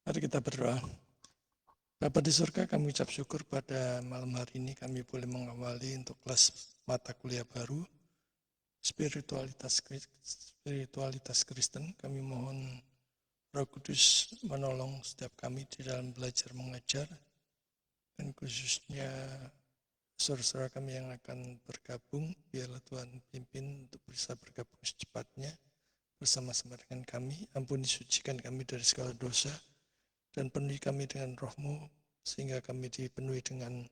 Mari kita berdoa. Bapa di surga, kami ucap syukur pada malam hari ini kami boleh mengawali untuk kelas mata kuliah baru spiritualitas Kristen. Kami mohon Roh Kudus menolong setiap kami di dalam belajar mengajar, dan khususnya saudara-saudara kami yang akan bergabung, biarlah Tuhan pimpin untuk bisa bergabung secepatnya bersama-sama dengan kami. Ampuni, sucikan kami dari segala dosa, dan penuhi kami dengan roh-Mu, sehingga kami dipenuhi dengan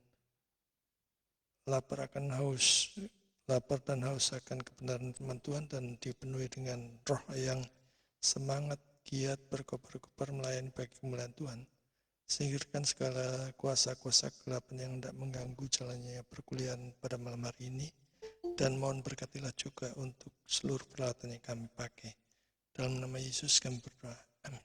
lapar dan haus akan kebenaran firman Tuhan, dan dipenuhi dengan roh yang semangat, giat, berkobar-kobar melayani bagi kemuliaan Tuhan. Singkirkan segala kuasa-kuasa kegelapan yang hendak mengganggu jalannya perkuliahan pada malam hari ini, dan mohon berkatilah juga untuk seluruh peralatan yang kami pakai. Dalam nama Yesus kami berdoa. Amin.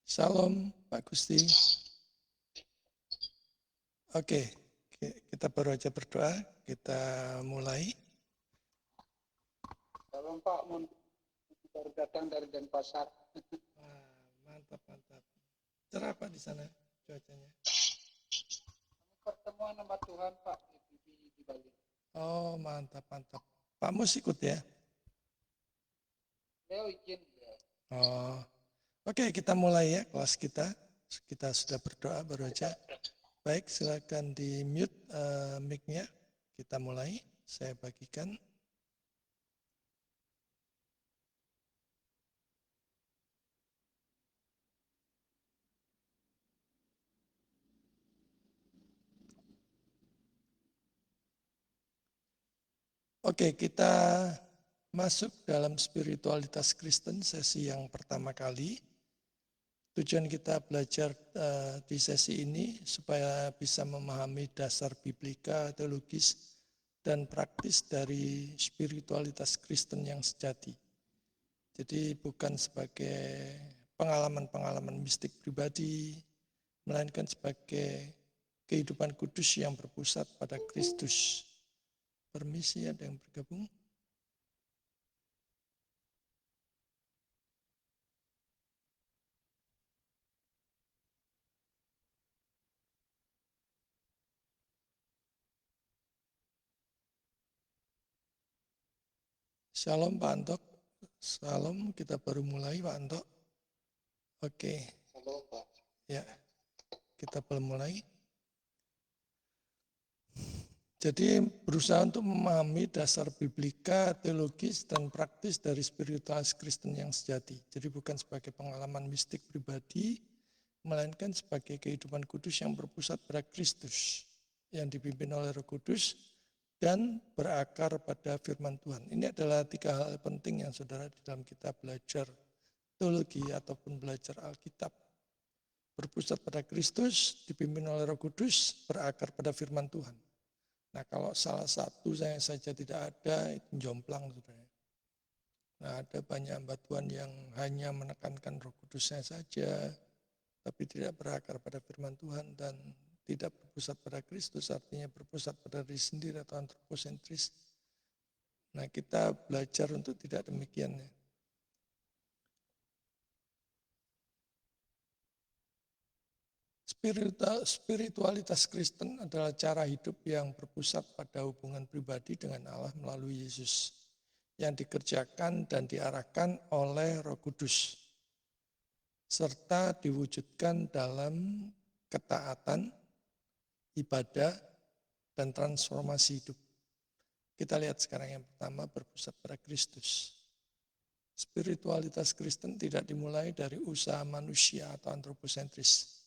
Salam Pak Gusti. Oke, kita baru aja berdoa, kita mulai. Salam Pak, baru datang dari Denpasar. Wah, mantap. Cerah Pak di sana cuacanya? Pertemuan sama Tuhan Pak di Bali. Oh, mantap. Pak Mus ikut ya? Leo izin ya. Oh, oke, kita mulai ya kelas kita. Kita sudah berdoa baru aja. Baik, silakan di mute mic-nya. Kita mulai. Saya bagikan. Oke, kita masuk dalam spiritualitas Kristen sesi yang pertama kali. Tujuan kita belajar di sesi ini supaya bisa memahami dasar biblika, teologis, dan praktis dari spiritualitas Kristen yang sejati. Jadi bukan sebagai pengalaman-pengalaman mistik pribadi, melainkan sebagai kehidupan kudus yang berpusat pada Kristus. Permisi, ada yang bergabung? Shalom Pak Antok. Salam, kita baru mulai Pak Antok. Oke. Halo Pak. Ya, kita belum mulai. Jadi berusaha untuk memahami dasar biblika, teologis, dan praktis dari spiritualis Kristen yang sejati. Jadi bukan sebagai pengalaman mistik pribadi, melainkan sebagai kehidupan kudus yang berpusat pada Kristus, yang dipimpin oleh Roh Kudus, dan berakar pada firman Tuhan. Ini adalah 3 hal penting yang saudara di dalam kita belajar teologi ataupun belajar Alkitab. Berpusat pada Kristus, dipimpin oleh Roh Kudus, berakar pada firman Tuhan. Nah, kalau salah satu saya saja tidak ada, itu jomplang, saudara. Nah, ada banyak hamba Tuhan yang hanya menekankan Roh Kudusnya saja, tapi tidak berakar pada firman Tuhan dan tidak berpusat pada Kristus, artinya berpusat pada diri sendiri atau antroposentris. Nah, kita belajar untuk tidak demikian ya. Spiritualitas Kristen adalah cara hidup yang berpusat pada hubungan pribadi dengan Allah melalui Yesus, yang dikerjakan dan diarahkan oleh Roh Kudus, serta diwujudkan dalam ketaatan, ibadah, dan transformasi hidup. Kita lihat sekarang yang pertama, berpusat pada Kristus. Spiritualitas Kristen tidak dimulai dari usaha manusia atau antroposentris,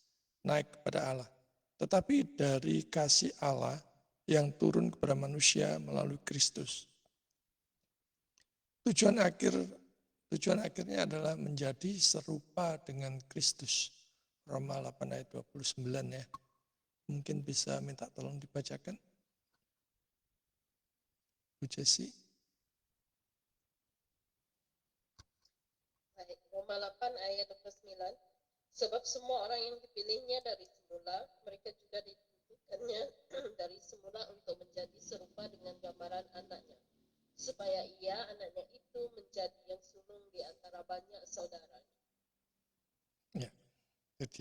naik kepada Allah, tetapi dari kasih Allah yang turun kepada manusia melalui Kristus. Tujuan akhirnya adalah menjadi serupa dengan Kristus. Roma 8 ayat 29 ya. Mungkin bisa minta tolong dibacakan. Bu Jesi. Baik, Roma 8 ayat 29. Sebab semua orang yang dipilihnya dari semula, mereka juga ditentukannya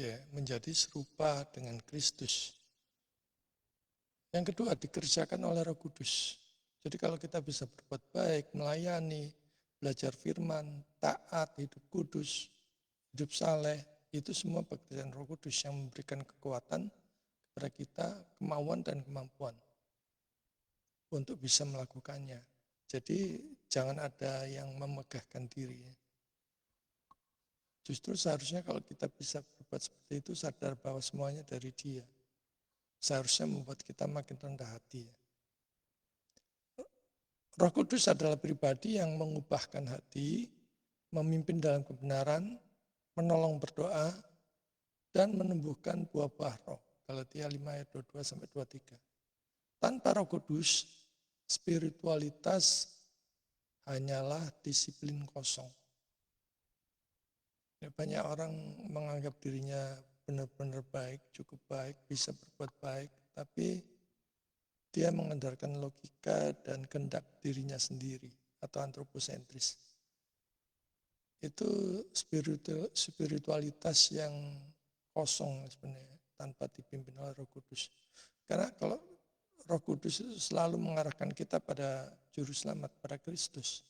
ya, menjadi serupa dengan Kristus. Yang kedua, dikerjakan oleh Roh Kudus. Jadi kalau kita bisa berbuat baik, melayani, belajar firman, taat, hidup kudus, hidup saleh, itu semua pekerjaan Roh Kudus yang memberikan kekuatan kepada kita, kemauan dan kemampuan untuk bisa melakukannya. Jadi jangan ada yang memegahkan diri. Justru seharusnya kalau kita bisa berbuat seperti itu, sadar bahwa semuanya dari Dia. Seharusnya membuat kita makin rendah hati. Roh Kudus adalah pribadi yang mengubahkan hati, memimpin dalam kebenaran, menolong berdoa, dan menumbuhkan buah-buah roh. Galatia 5 ayat 22-23. Tanpa Roh Kudus, spiritualitas hanyalah disiplin kosong. Banyak orang menganggap dirinya benar-benar baik, cukup baik, bisa berbuat baik, tapi dia mengandalkan logika dan kehendak dirinya sendiri atau antroposentris. Itu spiritualitas yang kosong sebenarnya tanpa dipimpin oleh Roh Kudus. Karena kalau Roh Kudus itu selalu mengarahkan kita pada juru selamat, pada Kristus.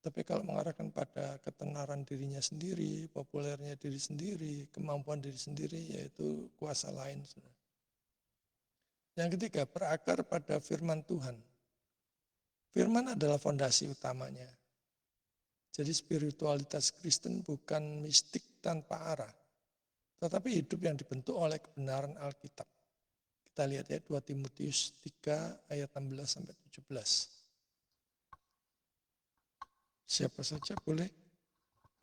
Tapi kalau mengarahkan pada ketenaran dirinya sendiri, populernya diri sendiri, kemampuan diri sendiri, yaitu kuasa lain. Yang ketiga, berakar pada firman Tuhan. Firman adalah fondasi utamanya. Jadi spiritualitas Kristen bukan mistik tanpa arah, tetapi hidup yang dibentuk oleh kebenaran Alkitab. Kita lihat ya 2 Timotius 3 ayat 16-17. Siapa saja boleh?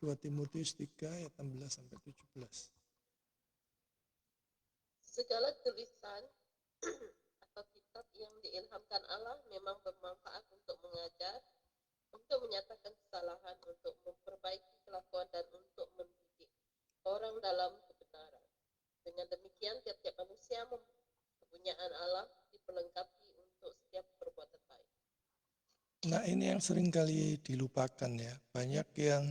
2 Timotius 3 ayat 16-17. Segala tulisan atau kitab yang diilhamkan Allah memang bermanfaat untuk mengajar, untuk menyatakan kesalahan, untuk memperbaiki kelakuan, dan untuk mendidik orang dalam kebenaran. Dengan demikian, tiap-tiap manusia kepunyaan Allah diperlengkapi untuk setiap perbuatan baik. Nah ini yang sering kali dilupakan ya. Banyak yang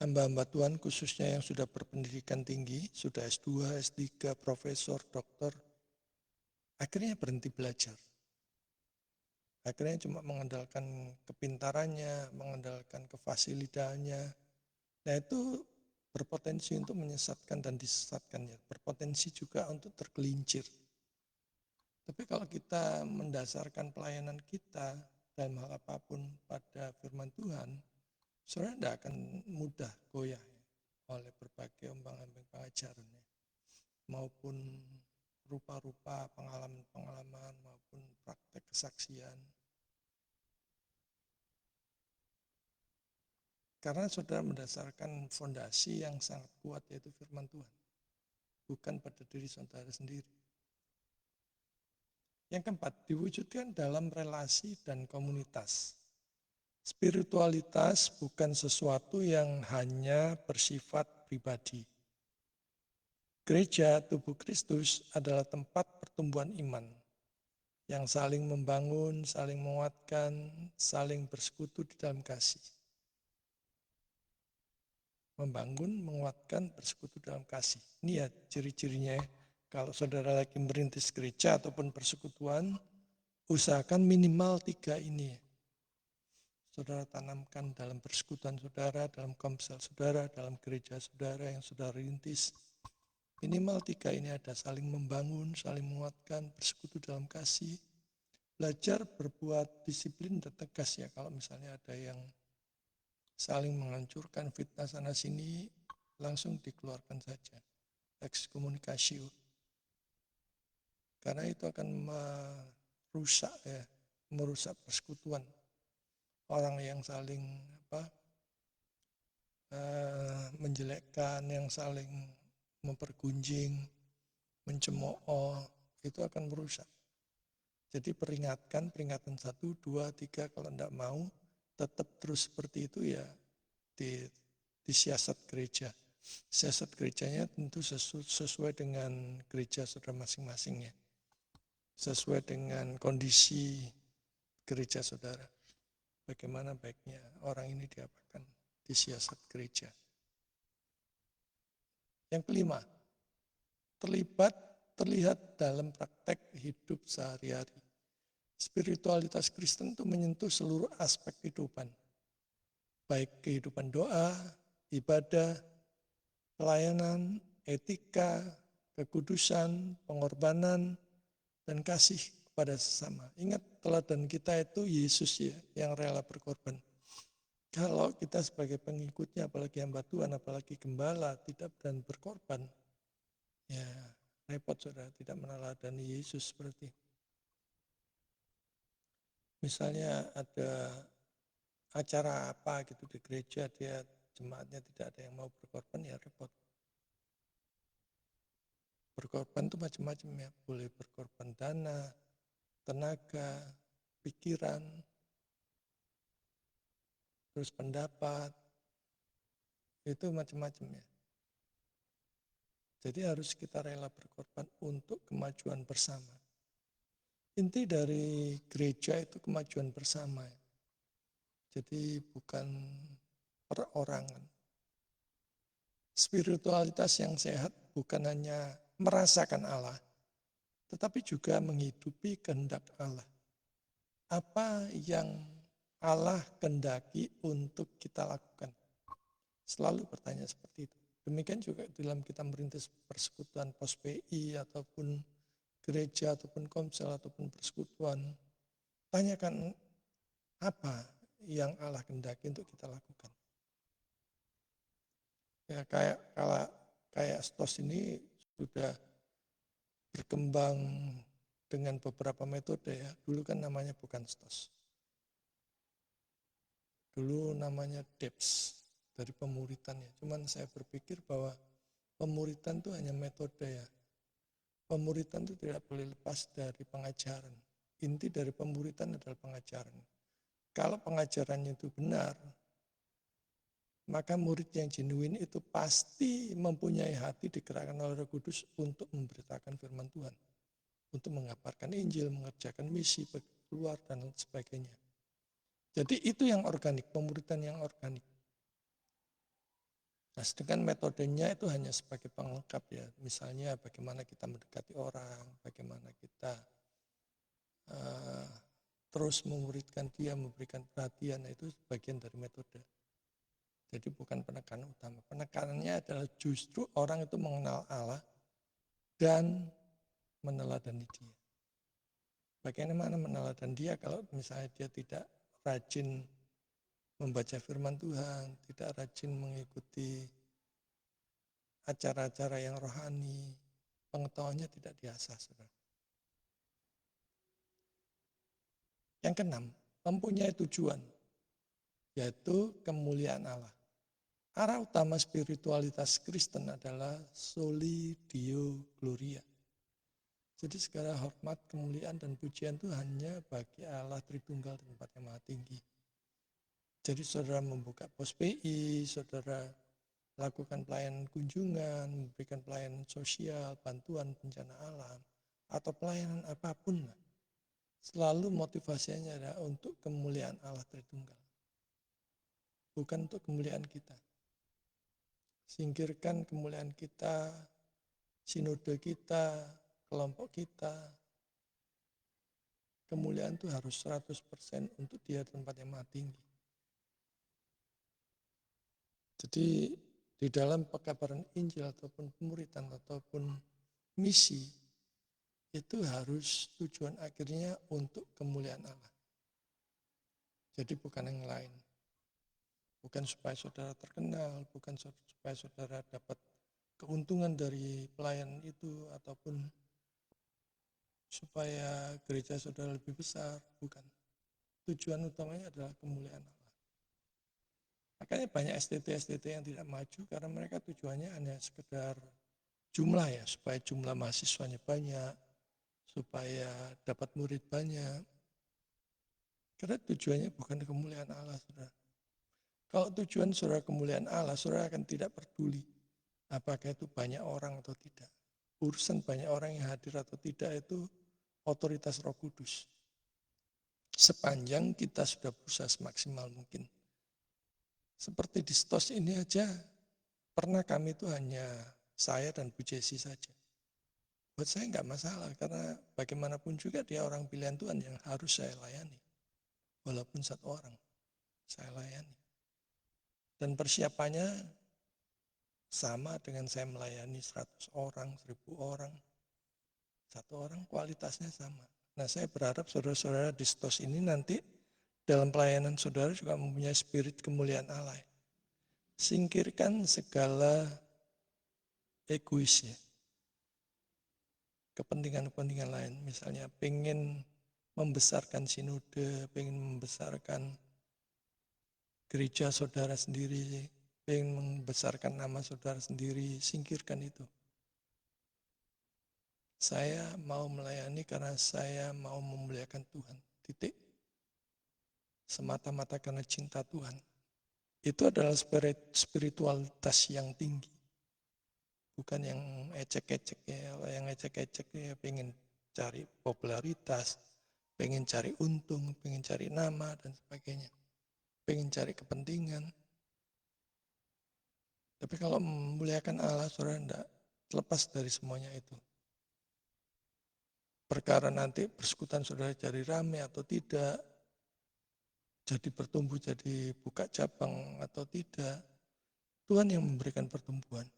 hamba-hamba Tuhan khususnya yang sudah berpendidikan tinggi, sudah S2, S3, profesor, doktor, akhirnya berhenti belajar. Akhirnya cuma mengandalkan kepintarannya, mengandalkan kefasilitaannya. Nah itu berpotensi untuk menyesatkan dan disesatkannya. Berpotensi juga untuk tergelincir. Tapi kalau kita mendasarkan pelayanan kita dalam hal apapun pada firman Tuhan, sebenarnya tidak akan mudah goyah ya, oleh berbagai ombang-ambing pengajaran ya, maupun rupa-rupa pengalaman-pengalaman maupun praktek kesaksian. Karena saudara mendasarkan fondasi yang sangat kuat yaitu firman Tuhan, bukan pada diri saudara sendiri. Yang keempat, diwujudkan dalam relasi dan komunitas. Spiritualitas bukan sesuatu yang hanya bersifat pribadi. Gereja tubuh Kristus adalah tempat pertumbuhan iman yang saling membangun, saling menguatkan, saling bersekutu di dalam kasih. Membangun, menguatkan, bersekutu dalam kasih. Ini ya ciri-cirinya ya. Kalau saudara lagi merintis gereja ataupun persekutuan, usahakan minimal 3 ini. Saudara tanamkan dalam persekutuan saudara, dalam komsel saudara, dalam gereja saudara yang saudara rintis. Minimal 3 ini ada, saling membangun, saling menguatkan, bersekutu dalam kasih. Belajar berbuat disiplin dan tegas ya, kalau misalnya ada yang saling menghancurkan fitnah sana sini, langsung dikeluarkan saja. Ekskomunikasi. Karena itu akan merusak persekutuan. Orang yang saling menjelekkan, yang saling mempergunjing, mencemooh, itu akan merusak. Jadi peringatan 1, 2, 3, kalau tidak mau tetap terus seperti itu ya di siasat gereja. Siasat gerejanya tentu sesuai dengan gereja saudara masing-masing ya. Sesuai dengan kondisi gereja saudara. Bagaimana baiknya orang ini diapakan di siasat gereja. Yang kelima, terlihat dalam praktek hidup sehari-hari. Spiritualitas Kristen itu menyentuh seluruh aspek kehidupan, baik kehidupan doa, ibadah, pelayanan, etika, kekudusan, pengorbanan, dan kasih kepada sesama. Ingat, teladan kita itu Yesus ya, yang rela berkorban. Kalau kita sebagai pengikutnya, apalagi hamba Tuhan, apalagi gembala, tidak berani berkorban, ya repot saudara, tidak meneladani Yesus seperti. Misalnya ada acara apa gitu di gereja, dia jemaatnya tidak ada yang mau berkorban, ya repot. Berkorban itu macam-macam ya, boleh berkorban dana, tenaga, pikiran, terus pendapat, itu macam-macam ya. Jadi harus kita rela berkorban untuk kemajuan bersama. Inti dari gereja itu kemajuan bersama. Jadi bukan perorangan. Spiritualitas yang sehat bukan hanya merasakan Allah, tetapi juga menghidupi kehendak Allah. Apa yang Allah kehendaki untuk kita lakukan? Selalu bertanya seperti itu. Demikian juga dalam kita merintis persekutuan pos PI ataupun gereja ataupun komsel ataupun persekutuan. Tanyakan apa yang Allah kehendaki untuk kita lakukan. Ya kayak STOS ini sudah berkembang dengan beberapa metode ya. Dulu kan namanya bukan STOS. Dulu namanya DEPS. Dari pemuritan ya. Cuman saya berpikir bahwa pemuritan itu hanya metode ya. Pemuritan itu tidak boleh lepas dari pengajaran. Inti dari pemuritan adalah pengajaran. Kalau pengajarannya itu benar, maka murid yang genuine itu pasti mempunyai hati digerakkan oleh Roh Kudus untuk memberitakan firman Tuhan. Untuk mengabarkan Injil, mengerjakan misi, keluar dan sebagainya. Jadi itu yang organik, pemuritan yang organik. Nah, sedangkan metodenya itu hanya sebagai pelengkap ya. Misalnya bagaimana kita mendekati orang, bagaimana kita terus memuridkan dia, memberikan perhatian, nah itu bagian dari metode. Jadi bukan penekanan utama. Penekanannya adalah justru orang itu mengenal Allah dan meneladani dia. Bagaimana meneladani dia kalau misalnya dia tidak rajin membaca firman Tuhan, tidak rajin mengikuti acara-acara yang rohani, pengetahuannya tidak diasah. Saudara. Yang keenam, mempunyai tujuan, yaitu kemuliaan Allah. Arah utama spiritualitas Kristen adalah soli Deo Gloria. Jadi segala hormat, kemuliaan, dan pujian itu hanya bagi Allah Tritunggal di tempat yang maha tinggi. Jadi saudara membuka pos PI, saudara lakukan pelayanan kunjungan, memberikan pelayanan sosial, bantuan bencana alam, atau pelayanan apapun. Selalu motivasinya adalah untuk kemuliaan Allah Tritunggal. Bukan untuk kemuliaan kita. Singkirkan kemuliaan kita, sinode kita, kelompok kita. Kemuliaan itu harus 100% untuk dia tempat yang maha tinggi. Jadi di dalam pekabaran Injil ataupun pemuritan ataupun misi itu harus tujuan akhirnya untuk kemuliaan Allah. Jadi bukan yang lain. Bukan supaya saudara terkenal, bukan supaya saudara dapat keuntungan dari pelayanan itu ataupun supaya gereja saudara lebih besar, bukan. Tujuan utamanya adalah kemuliaan Allah. Makanya banyak STT yang tidak maju karena mereka tujuannya hanya sekedar jumlah ya, supaya jumlah mahasiswanya banyak, supaya dapat murid banyak. Karena tujuannya bukan kemuliaan Allah, saudara. Kalau tujuan saudara kemuliaan Allah, saudara akan tidak peduli apakah itu banyak orang atau tidak. Urusan banyak orang yang hadir atau tidak itu otoritas Roh Kudus. Sepanjang kita sudah berusaha semaksimal mungkin. Seperti di STOS ini aja, pernah kami itu hanya saya dan Bu Jesi saja. Buat saya nggak masalah, karena bagaimanapun juga dia orang pilihan Tuhan yang harus saya layani. Walaupun satu orang, saya layani. Dan persiapannya sama dengan saya melayani 100 orang, 1000 orang. Satu orang kualitasnya sama. Nah, saya berharap saudara-saudara di STOS ini nanti dalam pelayanan saudara juga mempunyai spirit kemuliaan Allah. Singkirkan segala egoisnya. Kepentingan-kepentingan lain, misalnya pengen membesarkan sinode, pengen membesarkan gereja saudara sendiri, pengen membesarkan nama saudara sendiri, singkirkan itu. Saya mau melayani karena saya mau memuliakan Tuhan, titik. Semata-mata karena cinta Tuhan. Itu adalah spiritualitas yang tinggi. Bukan yang ecek-ecek ya, yang ecek-ecek ya pengen cari popularitas, pengen cari untung, pengen cari nama dan sebagainya, pengen cari kepentingan. Tapi kalau memuliakan Allah, saudara tidak lepas dari semuanya itu. Perkara nanti persekutuan saudara jadi rame atau tidak, jadi bertumbuh, jadi buka cabang atau tidak, Tuhan yang memberikan pertumbuhan.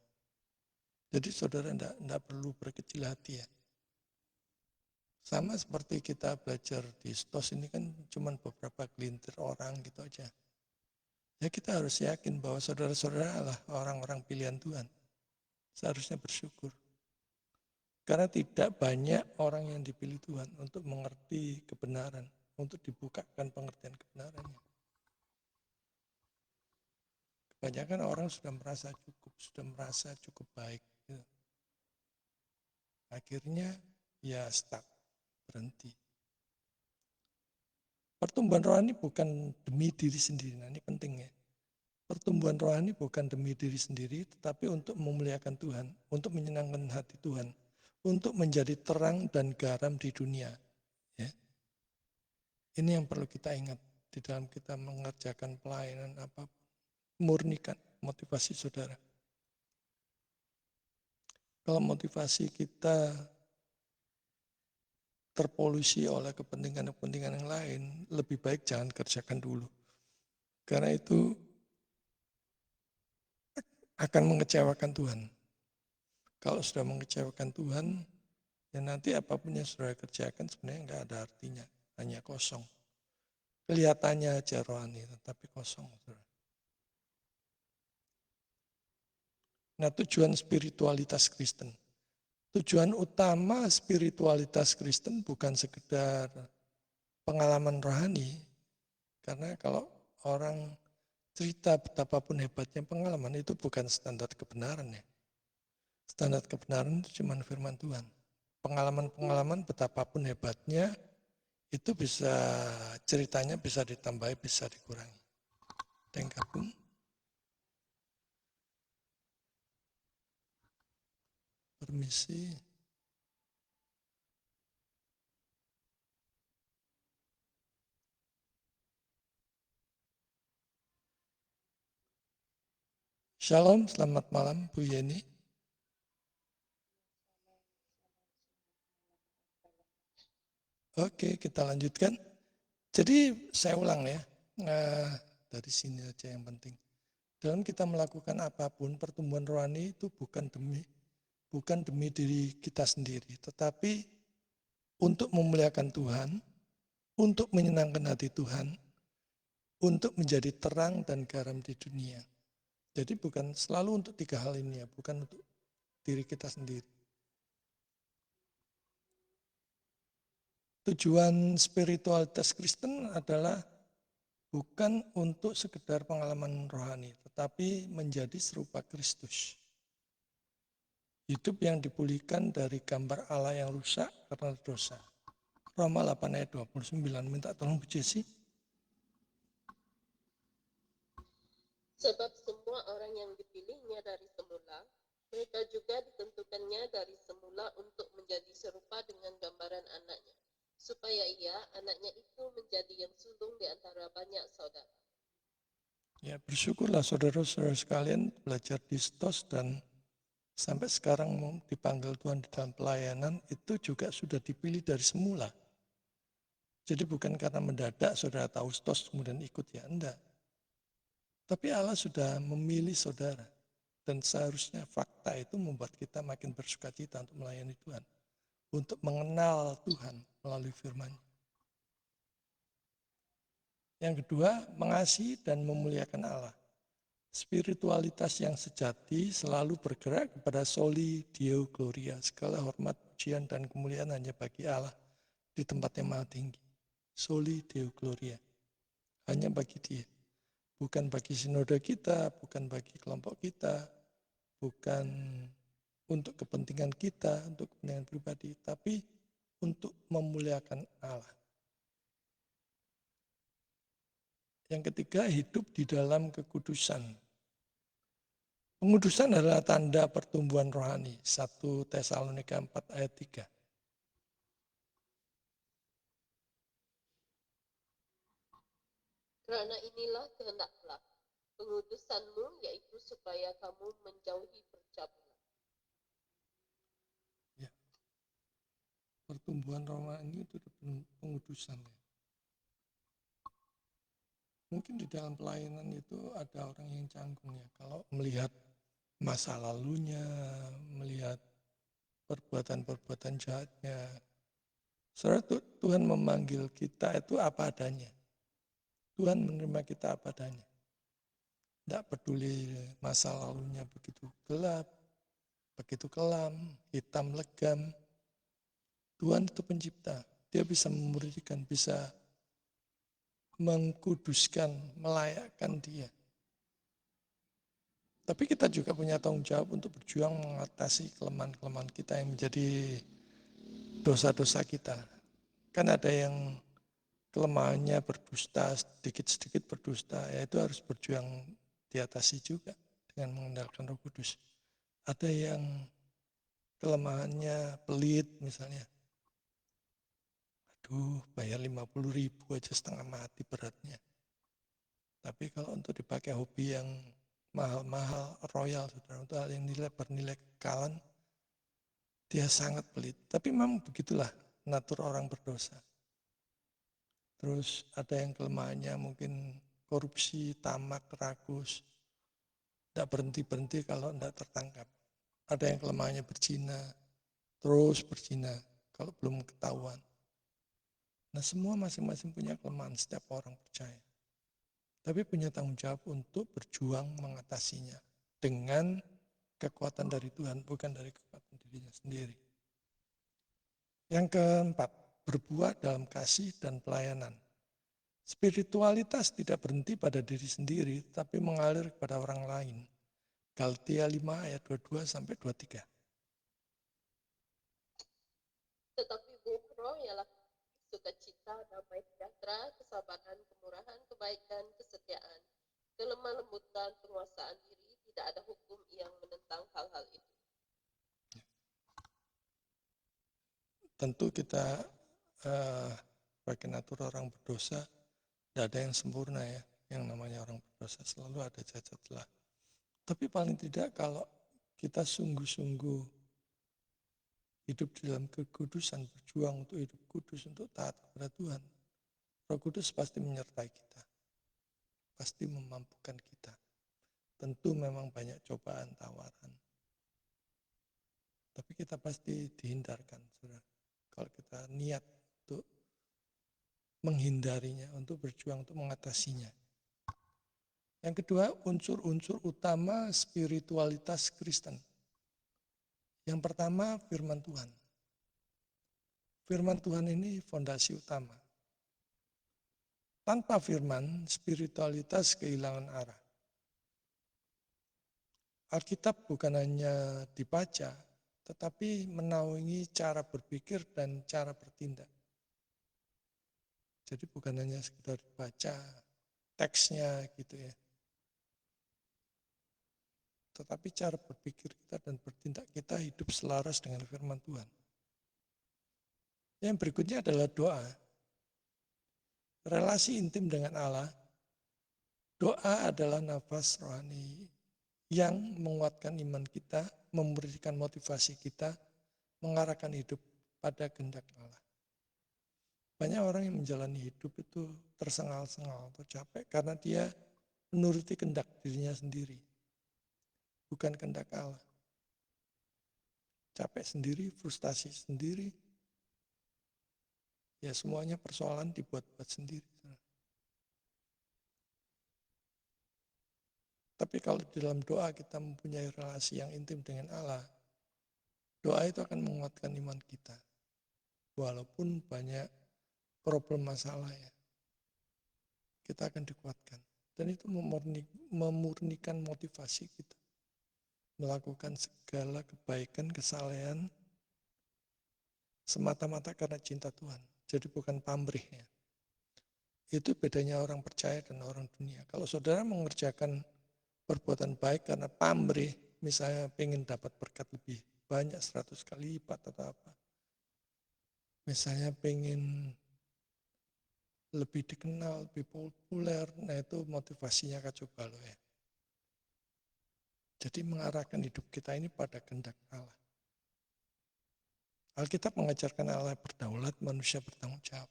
Jadi saudara tidak perlu berkecil hati ya. Sama seperti kita belajar di STOS ini kan cuma beberapa gelintir orang gitu aja. Ya kita harus yakin bahwa saudara-saudara adalah orang-orang pilihan Tuhan. Seharusnya bersyukur. Karena tidak banyak orang yang dipilih Tuhan untuk mengerti kebenaran, untuk dibukakan pengertian kebenarannya. Kebanyakan orang sudah merasa cukup baik. Gitu. Akhirnya ya stuck, berhenti. Pertumbuhan rohani bukan demi diri sendiri, nah ini penting ya. Pertumbuhan rohani bukan demi diri sendiri, tetapi untuk memuliakan Tuhan, untuk menyenangkan hati Tuhan, untuk menjadi terang dan garam di dunia. Ya. Ini yang perlu kita ingat di dalam kita mengerjakan pelayanan apapun. Murnikan motivasi saudara. Kalau motivasi kita terpolusi oleh kepentingan-kepentingan yang lain, lebih baik jangan kerjakan dulu. Karena itu akan mengecewakan Tuhan. Kalau sudah mengecewakan Tuhan, ya nanti apapun yang sudah kerjakan sebenarnya nggak ada artinya, hanya kosong. Kelihatannya aja rohani, tetapi kosong. Nah, tujuan spiritualitas Kristen. Tujuan utama spiritualitas Kristen bukan sekedar pengalaman rohani, karena kalau orang cerita betapapun hebatnya pengalaman, itu bukan standar kebenaran ya. Standar kebenaran itu cuma firman Tuhan. Pengalaman-pengalaman betapapun hebatnya, itu bisa ceritanya bisa ditambahi, bisa dikurangi. Ada yang gabung? Permisi. Shalom, selamat malam Bu Yeni. Oke, kita lanjutkan. Jadi saya ulang ya, dari sini aja yang penting. Dalam kita melakukan apapun, pertumbuhan rohani itu bukan demi diri kita sendiri, tetapi untuk memuliakan Tuhan, untuk menyenangkan hati Tuhan, untuk menjadi terang dan garam di dunia. Jadi bukan selalu untuk 3 hal ini ya, bukan untuk diri kita sendiri. Tujuan spiritualitas Kristen adalah bukan untuk sekedar pengalaman rohani, tetapi menjadi serupa Kristus. Hidup yang dipulihkan dari gambar Allah yang rusak karena dosa. Roma 8 ayat 29, minta tolong Bu Jesi. Sebab semua orang yang dipilihnya dari semula, mereka juga ditentukannya dari semula untuk menjadi serupa dengan gambaran anaknya, supaya ia, anaknya itu, menjadi yang sulung di antara banyak saudara. Ya, bersyukurlah saudara-saudara sekalian belajar di STOS dan Sampai sekarang dipanggil Tuhan di dalam pelayanan itu juga sudah dipilih dari semula. Jadi bukan karena mendadak saudara tahu stos kemudian ikut, ya enggak. Tapi Allah sudah memilih saudara. Dan seharusnya fakta itu membuat kita makin bersukacita untuk melayani Tuhan. Untuk mengenal Tuhan melalui firman. Yang kedua, mengasihi dan memuliakan Allah. Spiritualitas yang sejati selalu bergerak kepada soli Deo Gloria. Segala hormat, pujian, dan kemuliaan hanya bagi Allah di tempat yang maha tinggi. Soli Deo Gloria. Hanya bagi Dia. Bukan bagi sinode kita, bukan bagi kelompok kita, bukan untuk kepentingan kita, untuk kepentingan pribadi, tapi untuk memuliakan Allah. Yang ketiga, hidup di dalam kekudusan. Pengudusan adalah tanda pertumbuhan rohani. 1 Tesalonika 4 ayat 3. Karena inilah kehendak Allah, pengudusanmu, yaitu supaya kamu menjauhi percabulan. Ya. Pertumbuhan rohani itu pengudusan. Mungkin di dalam pelayanan itu ada orang yang canggung ya. Kalau melihat masa lalunya, melihat perbuatan-perbuatan jahatnya. Saudara, Tuhan memanggil kita itu apa adanya. Tuhan menerima kita apa adanya. Tidak peduli masa lalunya begitu gelap, begitu kelam, hitam legam. Tuhan itu pencipta. Dia bisa memurnikan, bisa mengkuduskan, melayakkan Dia. Tapi kita juga punya tanggung jawab untuk berjuang mengatasi kelemahan-kelemahan kita yang menjadi dosa-dosa kita. Kan ada yang kelemahannya berdusta, sedikit-sedikit berdusta, ya itu harus berjuang diatasi juga dengan mengandalkan Roh Kudus. Ada yang kelemahannya pelit misalnya. Aduh, bayar 50.000 aja setengah mati beratnya. Tapi kalau untuk dipakai hobi yang mahal-mahal, royal, saudara, untuk hal yang bernilai kekalan, dia sangat pelit. Tapi memang begitulah natur orang berdosa. Terus ada yang kelemahannya mungkin korupsi, tamak, rakus. Tidak berhenti-berhenti kalau tidak tertangkap. Ada yang kelemahannya berzina, terus berzina kalau belum ketahuan. Nah, semua masing-masing punya kelemahan, setiap orang percaya. Tapi punya tanggung jawab untuk berjuang mengatasinya dengan kekuatan dari Tuhan, bukan dari kekuatan dirinya sendiri. Yang keempat, berbuat dalam kasih dan pelayanan. Spiritualitas tidak berhenti pada diri sendiri, tapi mengalir kepada orang lain. Galatia 5 ayat 22 sampai 23. Tetapi buah roh ialah sukacita, damai sejahtera, kesabaran, kemurahan, kebaikan, kesetiaan, kelemah lembutan, penguasaan diri. Tidak ada hukum yang menentang hal-hal itu. Tentu kita sebagai natur orang berdosa, tidak ada yang sempurna ya. Yang namanya orang berdosa selalu ada cacat celah. Tapi paling tidak kalau kita sungguh-sungguh hidup di dalam kekudusan, berjuang untuk hidup kudus, untuk taat kepada Tuhan, Roh Kudus pasti menyertai kita, pasti memampukan kita. Tentu memang banyak cobaan, tawaran, tapi kita pasti dihindarkan, saudara. Kalau kita niat untuk menghindarinya, untuk berjuang, untuk mengatasinya. Yang kedua, unsur-unsur utama spiritualitas Kristen. Yang pertama, firman Tuhan. Firman Tuhan ini fondasi utama. Tanpa firman, spiritualitas kehilangan arah. Alkitab bukan hanya dibaca, tetapi menaungi cara berpikir dan cara bertindak. Jadi bukan hanya sekedar baca teksnya gitu ya. Tetapi cara berpikir kita dan bertindak kita hidup selaras dengan firman Tuhan. Yang berikutnya adalah doa. Relasi intim dengan Allah. Doa adalah nafas rohani yang menguatkan iman kita, memberikan motivasi kita mengarahkan hidup pada kehendak Allah. Banyak orang yang menjalani hidup itu tersengal-sengal atau capek karena dia menuruti kehendak dirinya sendiri, bukan kehendak Allah. Capek sendiri, frustasi sendiri, ya semuanya persoalan dibuat-buat sendiri. Tapi kalau di dalam doa kita mempunyai relasi yang intim dengan Allah, doa itu akan menguatkan iman kita. Walaupun banyak problem masalah ya, kita akan dikuatkan. Dan itu memurnikan motivasi kita. Melakukan segala kebaikan, kesalehan, semata-mata karena cinta Tuhan. Jadi bukan pamrih ya. Itu bedanya orang percaya dan orang dunia. Kalau saudara mengerjakan perbuatan baik karena pamrih, misalnya pengen dapat berkat lebih banyak 100 kali lipat atau apa. Misalnya pengen lebih dikenal, lebih populer, nah itu motivasinya kacau balau ya. Jadi mengarahkan hidup kita ini pada kehendak Allah. Alkitab mengajarkan Allah berdaulat, manusia bertanggung jawab.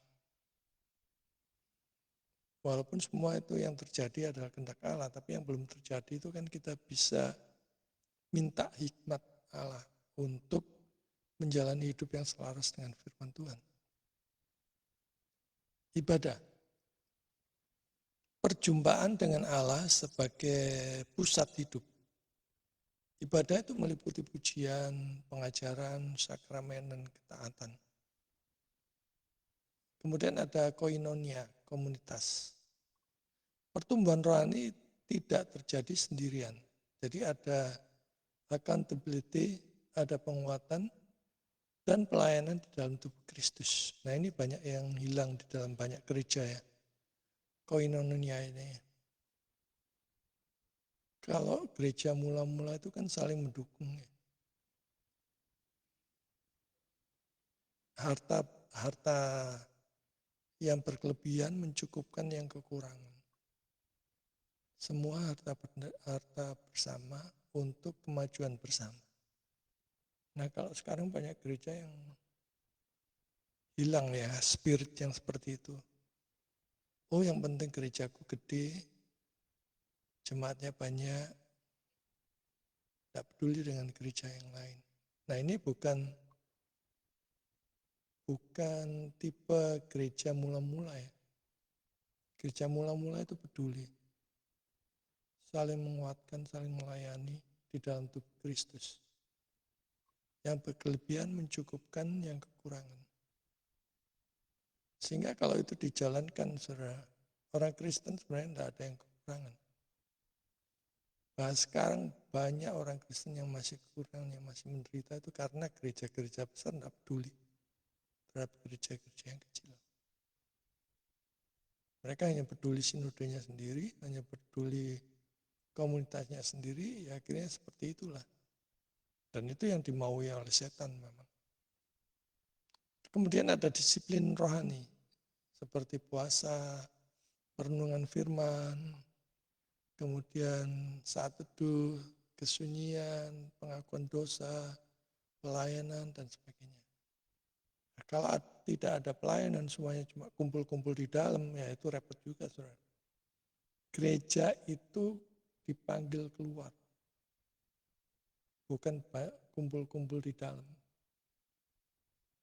Walaupun semua itu yang terjadi adalah kehendak Allah, tapi yang belum terjadi itu kan kita bisa minta hikmat Allah untuk menjalani hidup yang selaras dengan firman Tuhan. Ibadah. Perjumpaan dengan Allah sebagai pusat hidup. Ibadah itu meliputi pujian, pengajaran, sakramen, dan ketaatan. Kemudian ada koinonia, komunitas. Pertumbuhan rohani tidak terjadi sendirian. Jadi ada accountability, ada penguatan, dan pelayanan di dalam tubuh Kristus. Nah ini banyak yang hilang di dalam banyak gereja ya. Koinonia ini. Kalau gereja mula-mula itu kan saling mendukung ya. Harta yang berkelebihan mencukupkan yang kekurangan. Semua harta bersama untuk kemajuan bersama. Nah kalau sekarang banyak gereja yang hilang ya spirit yang seperti itu. Oh yang penting gerejaku gede, jemaatnya banyak, tidak peduli dengan gereja yang lain. Nah ini bukan tipe gereja mula-mula ya. Gereja mula-mula itu peduli. Saling menguatkan, saling melayani di dalam tubuh Kristus. Yang berkelebihan mencukupkan yang kekurangan. Sehingga kalau itu dijalankan, saudara, orang Kristen sebenarnya tidak ada yang kekurangan. Bahkan sekarang banyak orang Kristen yang masih kekurangan, yang masih menderita itu karena gereja-gereja besar tidak peduli terhadap gereja-gereja yang kecil. Mereka hanya peduli sinodenya sendiri, hanya peduli komunitasnya sendiri, ya akhirnya seperti itulah. Dan itu yang dimaui oleh setan memang. Kemudian ada disiplin rohani, seperti puasa, perenungan firman, kemudian saat teduh, kesunyian, pengakuan dosa, pelayanan, dan sebagainya. Nah, kalau tidak ada pelayanan, semuanya cuma kumpul-kumpul di dalam, ya itu repot juga, saudara. Gereja itu dipanggil keluar, bukan kumpul-kumpul di dalam.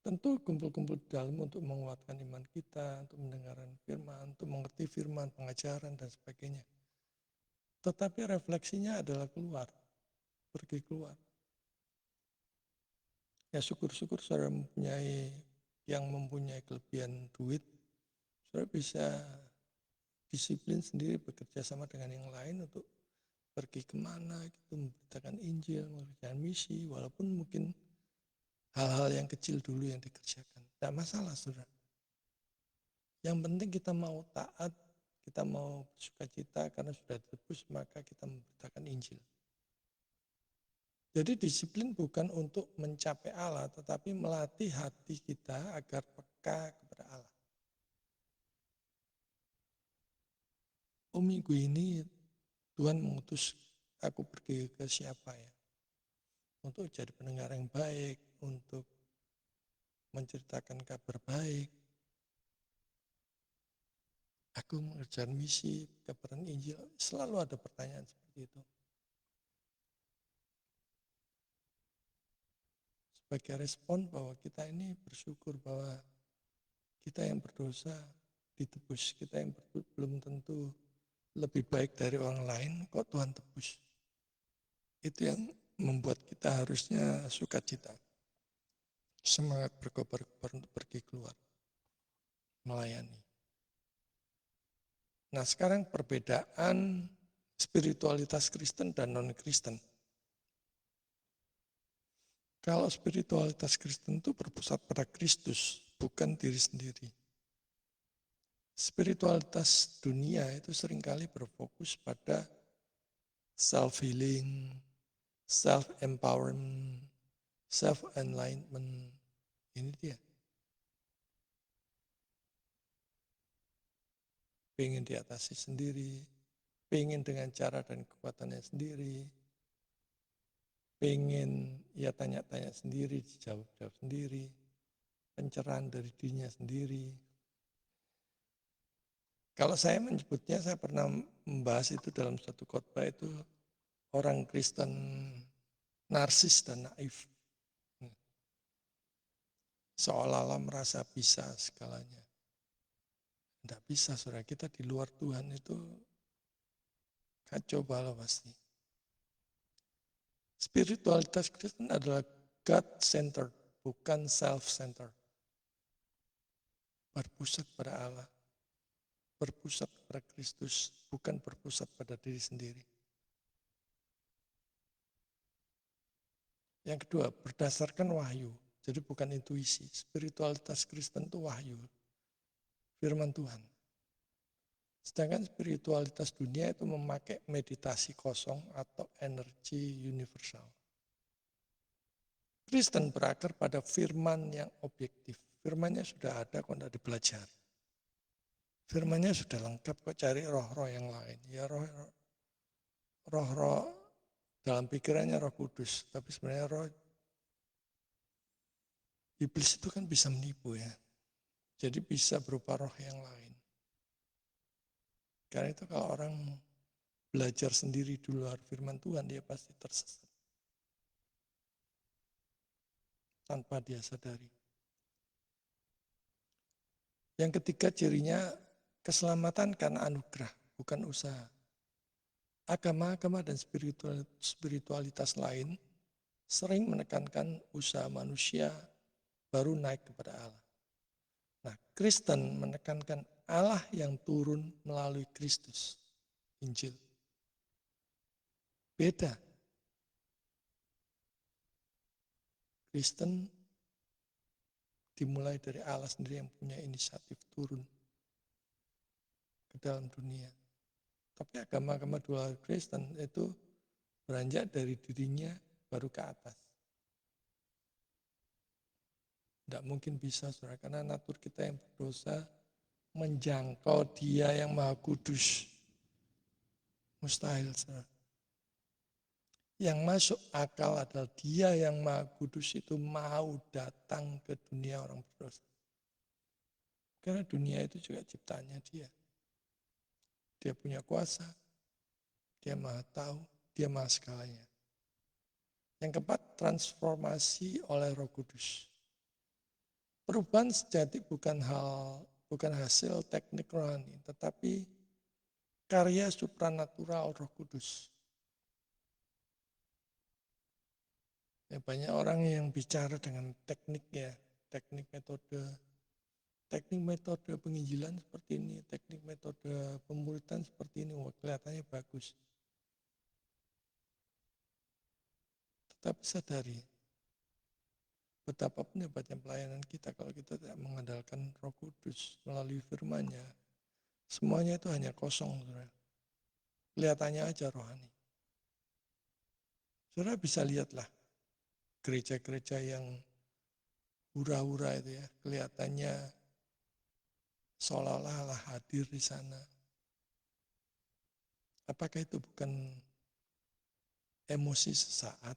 Tentu kumpul-kumpul di dalam untuk menguatkan iman kita, untuk mendengarkan firman, untuk mengerti firman, pengajaran, dan sebagainya. Tetapi refleksinya adalah keluar, pergi keluar. Ya syukur-syukur saudara yang mempunyai kelebihan duit, saudara bisa disiplin sendiri bekerja sama dengan yang lain untuk pergi kemana, gitu, memberitakan Injil, mengerjakan misi, walaupun mungkin hal-hal yang kecil dulu yang dikerjakan. Tidak masalah, saudara. Yang penting kita mau taat, kita mau sukacita karena sudah ditebus, maka kita memberitakan Injil. Jadi disiplin bukan untuk mencapai Allah, tetapi melatih hati kita agar peka kepada Allah. Oh minggu ini Tuhan mengutus aku pergi ke siapa ya? untuk jadi pendengar yang baik, untuk menceritakan kabar baik. Aku mengerjakan misi, kabaran Injil, selalu ada pertanyaan seperti itu. Sebagai respon bahwa kita ini bersyukur bahwa kita yang berdosa ditebus, kita yang belum tentu lebih baik dari orang lain, kok Tuhan tebus. Itu yang membuat kita harusnya sukacita. Semangat berkobar-kobar untuk pergi keluar, melayani. Nah sekarang perbedaan spiritualitas Kristen dan non-Kristen. Kalau spiritualitas Kristen itu berpusat pada Kristus, bukan diri sendiri. Spiritualitas dunia itu seringkali berfokus pada self-healing, self-empowerment, self-enlightenment. Ini dia. Pengen diatasi sendiri, pengen dengan cara dan kekuatannya sendiri, pengen ya tanya-tanya sendiri, dijawab-jawab sendiri, pencerahan dari dirinya sendiri. Kalau saya menyebutnya, saya pernah membahas itu dalam satu khotbah itu, orang Kristen narsis dan naif. Seolah-olah merasa bisa segalanya. Tidak bisa, saudara. Kita di luar Tuhan itu kacau balau pasti. Spiritualitas Kristen adalah God-centered, bukan self-centered. Berpusat pada Allah, berpusat pada Kristus, bukan berpusat pada diri sendiri. Yang kedua, berdasarkan wahyu. Jadi bukan intuisi. Spiritualitas Kristen itu wahyu, firman Tuhan. Sedangkan spiritualitas dunia itu memakai meditasi kosong atau energi universal. Kristen berakar pada firman yang objektif. Firmannya sudah ada kok tidak dipelajari. Firmannya sudah lengkap kok, cari roh-roh yang lain. Ya roh-roh dalam pikirannya Roh Kudus, tapi sebenarnya roh iblis itu kan bisa menipu ya. Jadi bisa berupa roh yang lain. Karena itu kalau orang belajar sendiri di luar firman Tuhan, dia pasti tersesat. Tanpa dia sadari. Yang ketiga cirinya keselamatan karena anugerah, bukan usaha. Agama-agama dan spiritualitas lain sering menekankan usaha manusia baru naik kepada Allah. Nah, Kristen menekankan Allah yang turun melalui Kristus, Injil. Beda. Kristen dimulai dari Allah sendiri yang punya inisiatif turun ke dalam dunia. Tapi agama-agama dual Kristen itu beranjak dari dirinya baru ke atas. Tidak mungkin bisa, saudara, karena natur kita yang berdosa menjangkau Dia yang Maha Kudus. Mustahil, saudara. Yang masuk akal adalah Dia yang Maha Kudus itu mau datang ke dunia orang berdosa. Karena dunia itu juga ciptaannya Dia. Dia punya kuasa, Dia Maha tahu, Dia Maha segalanya. Yang keempat, transformasi oleh Roh Kudus. Perubahan sejati bukan hasil teknik rohani, tetapi karya supranatural Roh Kudus. Ya, banyak orang yang bicara dengan teknik ya, teknik metode penginjilan seperti ini, teknik metode pemuritan seperti ini, wah, kelihatannya bagus. Tetapi sadari, betapapun hebatnya pelayanan kita kalau kita tidak mengandalkan Roh Kudus melalui firman-Nya, semuanya itu hanya kosong, saudara. Kelihatannya aja rohani. Saudara bisa lihatlah gereja-gereja yang hura-hura itu ya, kelihatannya seolah-olah Allah hadir di sana. Apakah itu bukan emosi sesaat?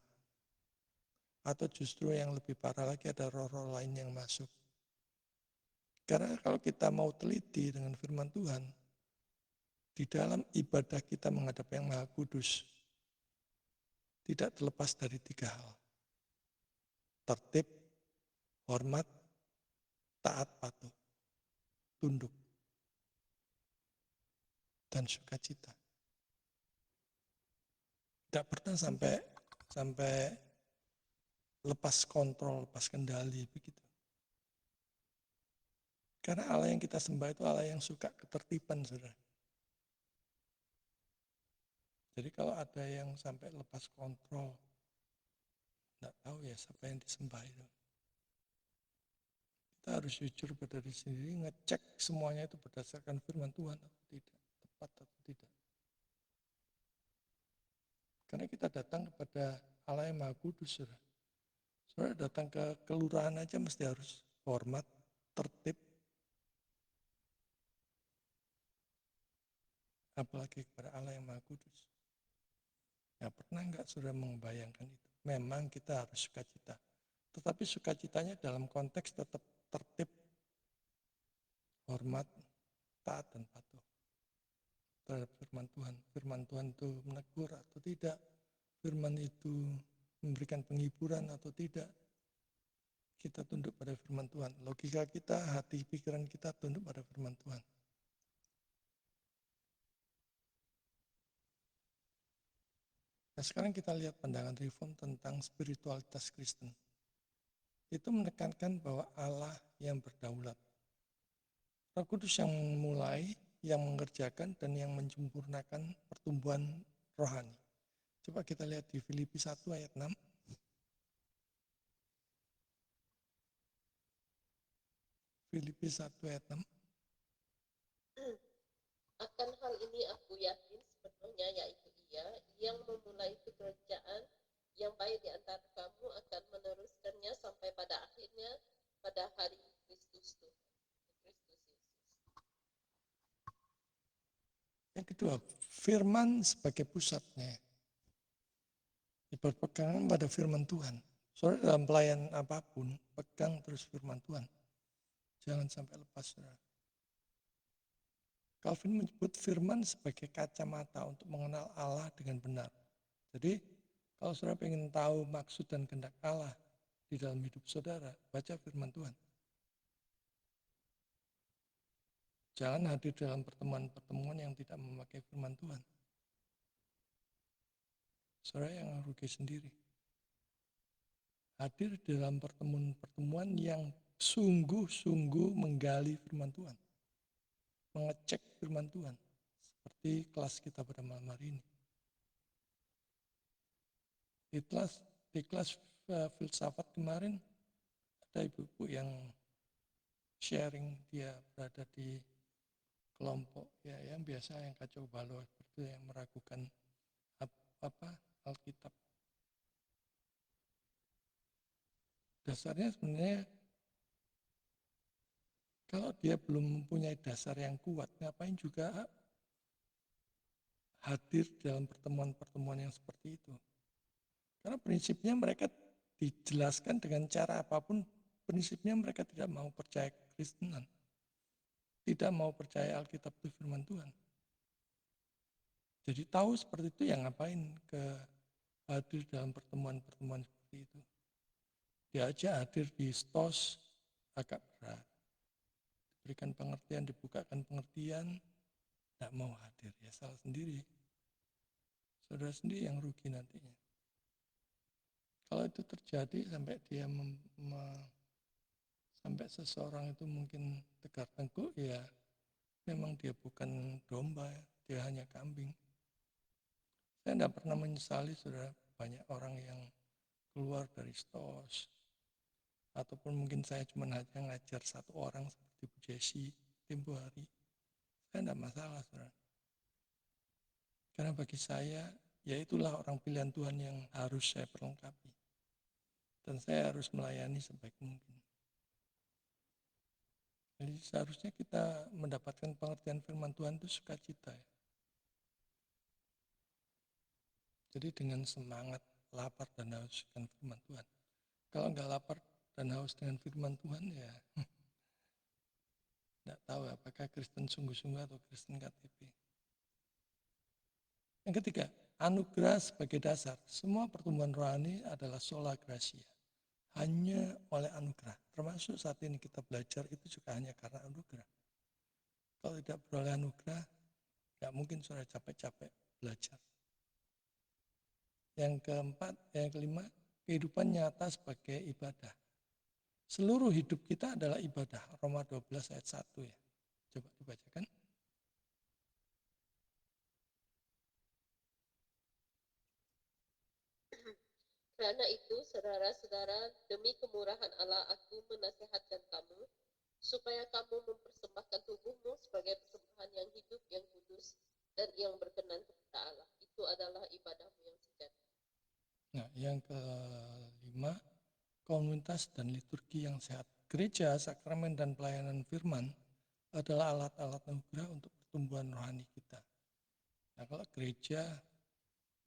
Atau justru yang lebih parah lagi ada roh-roh lain yang masuk. Karena kalau kita mau teliti dengan firman Tuhan, di dalam ibadah kita menghadap Yang Maha Kudus, tidak terlepas dari 3 hal. Tertib, hormat, taat patuh, tunduk, dan sukacita. Tidak pernah sampai lepas kontrol, lepas kendali begitu. Karena Allah yang kita sembah itu Allah yang suka ketertiban, saudara. Jadi kalau ada yang sampai lepas kontrol, tidak tahu ya siapa yang disembah itu. Kita harus jujur pada diri sendiri, ngecek semuanya itu berdasarkan firman Tuhan atau tidak, tepat atau tidak. Karena kita datang kepada Allah yang Maha Kudus, saudara. Saudara datang ke kelurahan aja mesti harus hormat, tertib, apalagi kepada Allah yang Maha Kudus. Ya pernah enggak saudara membayangkan itu? Memang kita harus sukacita. Tetapi sukacitanya dalam konteks tetap tertib, hormat, taat, dan patuh terhadap firman Tuhan. Firman Tuhan itu menegur atau tidak. Firman itu memberikan penghiburan atau tidak. Kita tunduk pada firman Tuhan. Logika kita, hati, pikiran kita tunduk pada firman Tuhan. Nah sekarang kita lihat pandangan Reform tentang spiritualitas Kristen. Itu menekankan bahwa Allah yang berdaulat. Roh Kudus yang memulai, yang mengerjakan, dan yang menyempurnakan pertumbuhan rohani. Coba kita lihat di Filipi 1 ayat 6. Filipi 1 ayat 6. Akan hal ini aku yakin sepenuhnya, yaitu Ia yang memulai pekerjaan yang baik di antara kamu akan meneruskannya sampai pada akhirnya pada hari Kristus Tuhan. Kristus Yesus. Yang kedua, firman sebagai pusatnya. Berpegangan pada firman Tuhan. Saudara dalam pelayanan apapun, pegang terus firman Tuhan. Jangan sampai lepas, saudara. Calvin menyebut firman sebagai kacamata untuk mengenal Allah dengan benar. Jadi, kalau saudara ingin tahu maksud dan kehendak Allah di dalam hidup saudara, baca firman Tuhan. Jangan hadir dalam pertemuan-pertemuan yang tidak memakai firman Tuhan. Saudara yang rugi sendiri. Hadir dalam pertemuan-pertemuan yang sungguh-sungguh menggali firman Tuhan. Mengecek firman Tuhan. Seperti kelas kita pada malam hari ini. Di kelas filsafat kemarin, ada ibu-ibu yang sharing, dia berada di kelompok ya yang biasa yang kacau balau seperti yang meragukan Alkitab. Dasarnya sebenarnya kalau dia belum mempunyai dasar yang kuat, ngapain juga hadir dalam pertemuan-pertemuan yang seperti itu. Karena prinsipnya mereka dijelaskan dengan cara apapun, prinsipnya mereka tidak mau percaya Kristenan. Tidak mau percaya Alkitab itu firman Tuhan. Jadi tahu seperti itu yang ngapain hadir dalam pertemuan-pertemuan seperti itu. Dia aja hadir di stos agak berat. Diberikan pengertian, dibukakan pengertian, tidak mau hadir. Ya salah sendiri. Saudara sendiri yang rugi nantinya. Kalau itu terjadi sampai dia sampai seseorang itu mungkin tegar tengkuk, ya memang dia bukan domba, dia hanya kambing. Saya tidak pernah menyesali, saudara, banyak orang yang keluar dari stos, ataupun mungkin saya cuma hanya ngajar satu orang seperti Bu Jesi tempo hari. Saya tidak masalah, saudara. Karena bagi saya, ya itulah orang pilihan Tuhan yang harus saya perlengkapi. Dan saya harus melayani sebaik mungkin. Jadi seharusnya kita mendapatkan pengertian firman Tuhan itu sukacita. Ya. Jadi dengan semangat, lapar dan haus dengan firman Tuhan. kalau nggak lapar dan haus dengan firman Tuhan ya nggak tahu apakah Kristen sungguh-sungguh atau Kristen KTP. Yang ketiga, anugerah sebagai dasar. Semua pertumbuhan rohani adalah sola gratia. Hanya oleh anugerah. Termasuk saat ini kita belajar itu juga hanya karena anugerah. Kalau tidak beroleh anugerah, nggak mungkin saudara capek-capek belajar. Yang kelima, kehidupan nyata sebagai ibadah. Seluruh hidup kita adalah ibadah. Roma 12 ayat 1 ya. Coba dibacakan. Karena itu, saudara-saudara, demi kemurahan Allah aku menasihatkan kamu, supaya kamu mempersembahkan tubuhmu sebagai persembahan yang hidup, yang kudus, dan yang berkenan kepada Allah. Itu adalah ibadahmu yang sejati. Nah, yang kelima, komunitas dan liturgi yang sehat. Gereja, sakramen, dan pelayanan firman adalah alat-alat anugerah untuk pertumbuhan rohani kita. Nah, kalau gereja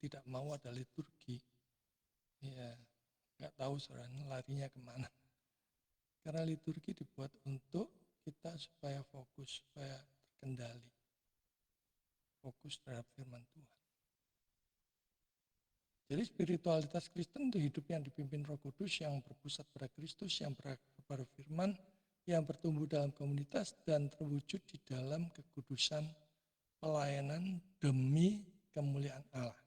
tidak mau ada liturgi, ya nggak tahu saudara larinya kemana. Karena liturgi dibuat untuk kita supaya fokus, supaya terkendali. Fokus terhadap firman Tuhan. Jadi spiritualitas Kristen itu hidup yang dipimpin Roh Kudus, yang berpusat pada Kristus, yang berakar pada firman, yang bertumbuh dalam komunitas dan terwujud di dalam kekudusan pelayanan demi kemuliaan Allah.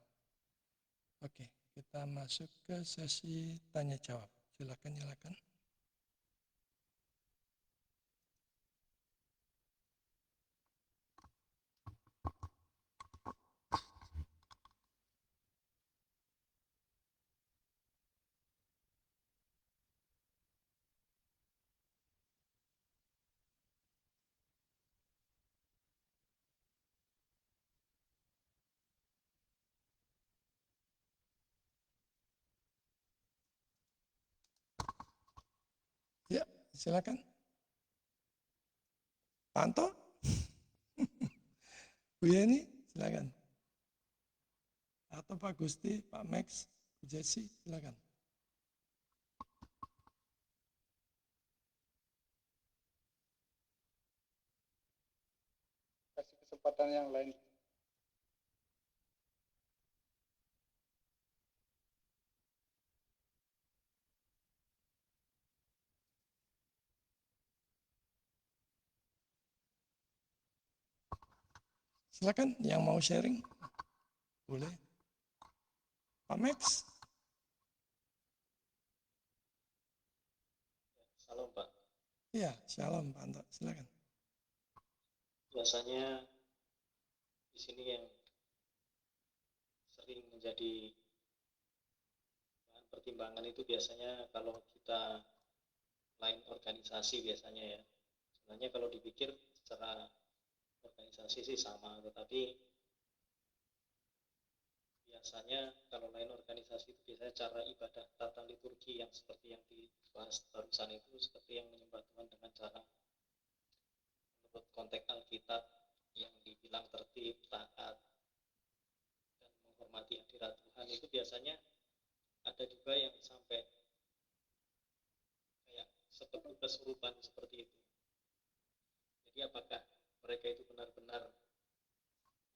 Oke, kita masuk ke sesi tanya jawab. Silakan. Ya, silakan. Pak Anto? Bu Yeni, silakan. Atau Pak Gusti, Pak Max, Bu Jesse, silakan. Kasih kesempatan yang lain. Silakan yang mau sharing. Boleh. Pak Max. Salam Pak. Iya, shalom Pak Anto, silakan. Biasanya di sini yang sering menjadi bahan pertimbangan itu biasanya kalau kita lain organisasi biasanya ya. Sebenarnya kalau dipikir secara organisasi sih sama, tetapi biasanya kalau lain organisasi itu biasanya cara ibadah tata liturgi yang seperti yang dibahas barusan itu seperti yang menyembah Tuhan dengan cara menurut konteks Alkitab yang dibilang tertib, taat, dan menghormati hadirat Tuhan itu biasanya ada juga yang sampai kayak seperti kesurupan seperti itu. Jadi apakah mereka itu benar-benar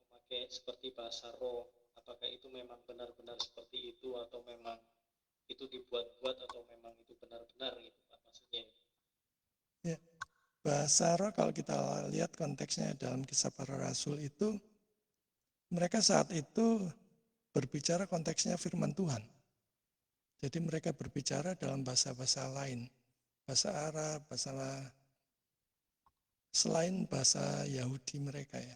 memakai seperti bahasa roh, apakah itu memang benar-benar seperti itu atau memang itu dibuat-buat atau memang itu benar-benar gitu Pak maksudnya. Ya, bahasa roh kalau kita lihat konteksnya dalam Kisah Para Rasul itu, mereka saat itu berbicara konteksnya firman Tuhan. Jadi mereka berbicara dalam bahasa-bahasa lain, bahasa Arab, bahasa selain bahasa Yahudi mereka ya.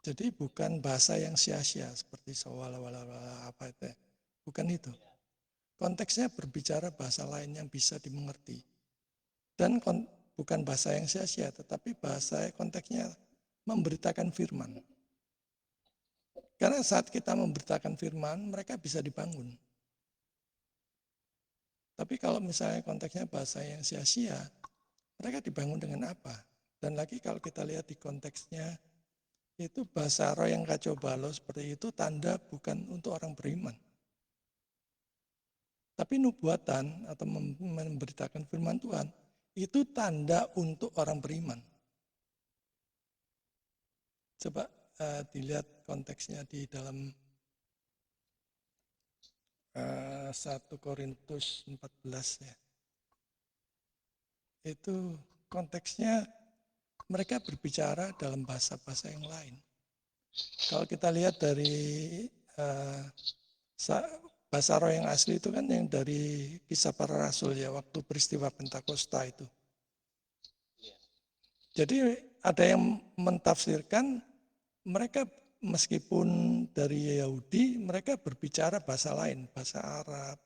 Jadi bukan bahasa yang sia-sia seperti sawala-wala apa itu, bukan itu. Konteksnya berbicara bahasa lain yang bisa dimengerti. Dan bukan bahasa yang sia-sia, tetapi bahasa konteksnya memberitakan firman. Karena saat kita memberitakan firman, mereka bisa dibangun. Tapi kalau misalnya konteksnya bahasa yang sia-sia, mereka dibangun dengan apa? Dan lagi kalau kita lihat di konteksnya, itu bahasa roh yang kacau balau seperti itu tanda bukan untuk orang beriman. Tapi nubuatan atau memberitakan firman Tuhan itu tanda untuk orang beriman. Coba dilihat konteksnya di dalam 1 Korintus 14 ya. Itu konteksnya mereka berbicara dalam bahasa-bahasa yang lain. Kalau kita lihat dari bahasa roh yang asli itu kan yang dari Kisah Para Rasul ya, waktu peristiwa Pentakosta itu. Jadi ada yang mentafsirkan mereka meskipun dari Yahudi, mereka berbicara bahasa lain, bahasa Arab,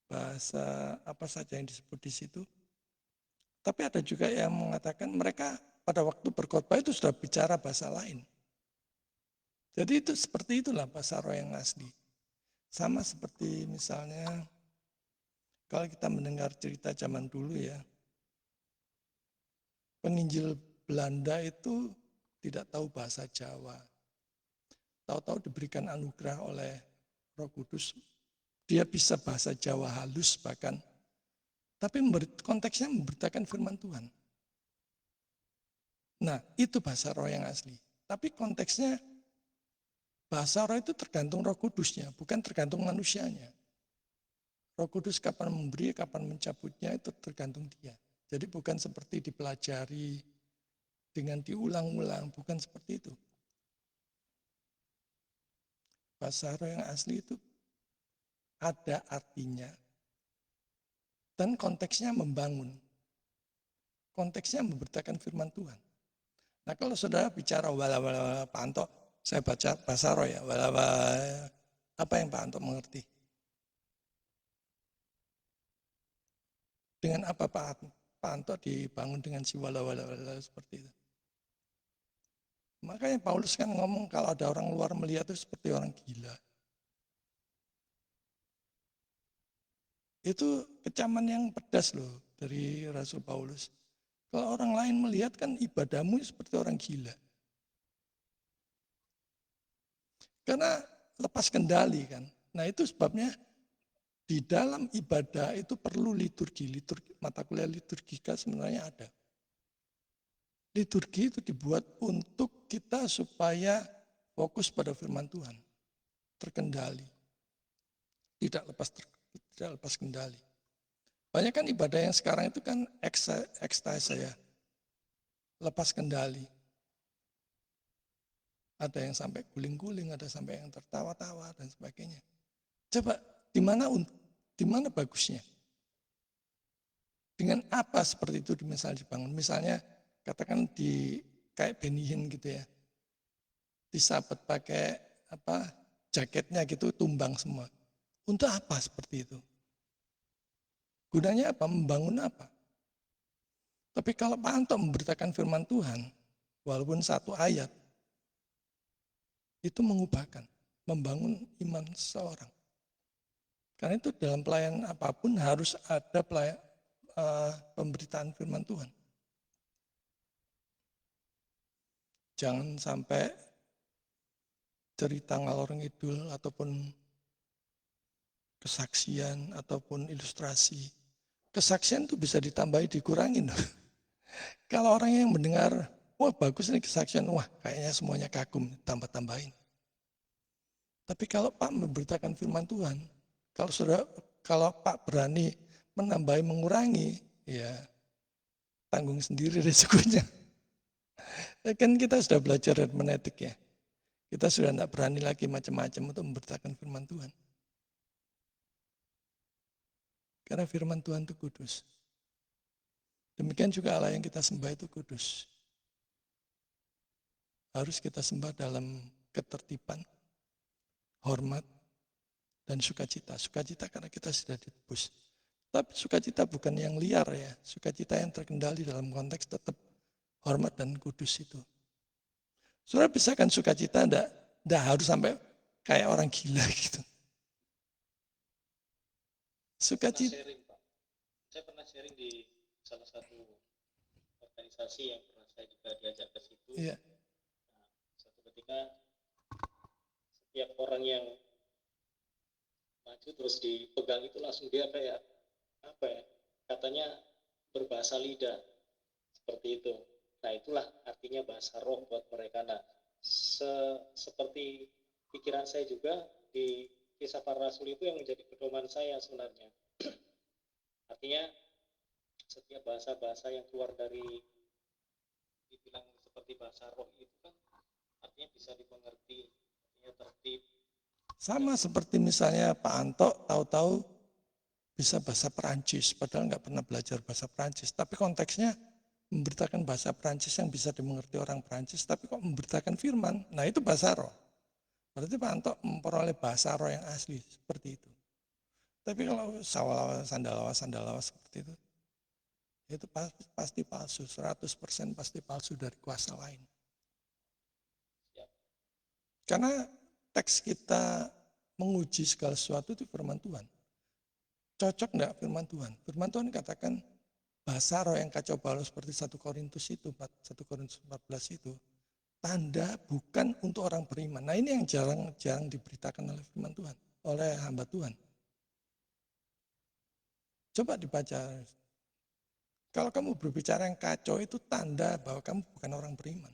bahasa apa saja yang disebut di situ. Tapi ada juga yang mengatakan mereka pada waktu berkhotbah itu sudah bicara bahasa lain. Jadi itu seperti itulah bahasa roh yang asli. Sama seperti misalnya kalau kita mendengar cerita zaman dulu ya, penginjil Belanda itu tidak tahu bahasa Jawa. Tahu-tahu diberikan anugerah oleh Roh Kudus, dia bisa bahasa Jawa halus bahkan. Tapi konteksnya memberitakan firman Tuhan. Nah, itu bahasa roh yang asli. Tapi konteksnya bahasa roh itu tergantung Roh Kudusnya, bukan tergantung manusianya. Roh Kudus kapan memberi, kapan mencabutnya itu tergantung dia. Jadi bukan seperti dipelajari dengan diulang-ulang, bukan seperti itu. Bahasa roh yang asli itu ada artinya dan konteksnya membangun. Konteksnya memberitakan firman Tuhan. Nah kalau saudara bicara wala-wala Pak Anto, saya baca bahasa roh ya, wala-wala, apa yang Pak Anto mengerti? Dengan apa Pak Anto dibangun dengan si wala-wala seperti itu? Makanya Paulus kan ngomong kalau ada orang luar melihat itu seperti orang gila. Itu kecaman yang pedas loh dari Rasul Paulus. Kalau orang lain melihat kan ibadahmu seperti orang gila. Karena lepas kendali kan. Nah itu sebabnya di dalam ibadah itu perlu liturgi. Mata kuliah liturgika sebenarnya ada. Liturgi itu dibuat untuk kita supaya fokus pada firman Tuhan. Terkendali. Tidak lepas kendali. Banyak kan ibadah yang sekarang itu kan ekstase ya. Lepas kendali. Ada yang sampai guling-guling, ada sampai yang tertawa-tawa dan sebagainya. Coba di mana bagusnya? Dengan apa seperti itu misalnya dibangun? Misalnya katakan di kayak Benny Hinn gitu ya. Disabet pakai apa jaketnya gitu tumbang semua. Untuk apa seperti itu? Gunanya apa? Membangun apa? Tapi kalau Pak Anto memberitakan firman Tuhan, walaupun satu ayat, itu mengubahkan, membangun iman seseorang. Karena itu dalam pelayanan apapun harus ada pemberitaan firman Tuhan. Jangan sampai cerita ngalor ngidul ataupun kesaksian ataupun ilustrasi. Kesaksian itu bisa ditambahi, dikurangin. Kalau orang yang mendengar, wah bagus nih kesaksian, wah kayaknya semuanya kagum, tambah-tambahin. Tapi kalau Pak memberitakan firman Tuhan, kalau Pak berani menambahi, mengurangi, ya tanggung sendiri resikonya. Kan kita sudah belajar hermeneutik ya. Kita sudah tidak berani lagi macam-macam untuk memberitakan firman Tuhan. Karena firman Tuhan itu kudus. Demikian juga Allah yang kita sembah itu kudus. Harus kita sembah dalam ketertiban, hormat, dan sukacita. Sukacita karena kita sudah ditebus. Tapi sukacita bukan yang liar ya. Sukacita yang terkendali dalam konteks tetap hormat dan kudus itu. Saudara bisa kan sukacita enggak harus sampai kayak orang gila gitu. Sukacita. Saya pernah sharing di salah satu organisasi yang pernah saya juga diajak ke situ. Iya. Nah, suatu ketika setiap orang yang maju terus dipegang itu langsung dia kayak apa ya, katanya berbahasa lidah seperti itu. Nah itulah artinya bahasa roh buat mereka. Nah seperti pikiran saya juga di Kisah Para Rasul itu yang menjadi pedoman saya sebenarnya. Artinya setiap bahasa-bahasa yang keluar dari dibilang seperti bahasa roh itu kan artinya bisa dimengerti, artinya tertib. Sama seperti misalnya Pak Anto tahu-tahu bisa bahasa Perancis, padahal nggak pernah belajar bahasa Perancis. Tapi konteksnya memberitakan bahasa Perancis yang bisa dimengerti orang Perancis, tapi kok memberitakan firman. Nah itu bahasa roh. Berarti Pak Anto memperoleh bahasa roh yang asli seperti itu. Tapi kalau sandalawa seperti itu pasti palsu, 100% pasti palsu dari kuasa lain. Karena teks kita menguji segala sesuatu itu firman Tuhan. Cocok enggak firman Tuhan? Firman Tuhan katakan bahasa roh yang kacau balau seperti 1 Korintus 14 itu, tanda bukan untuk orang beriman. Nah ini yang jarang diberitakan oleh firman Tuhan, oleh hamba Tuhan. Coba dibaca. Kalau kamu berbicara yang kacau itu tanda bahwa kamu bukan orang beriman.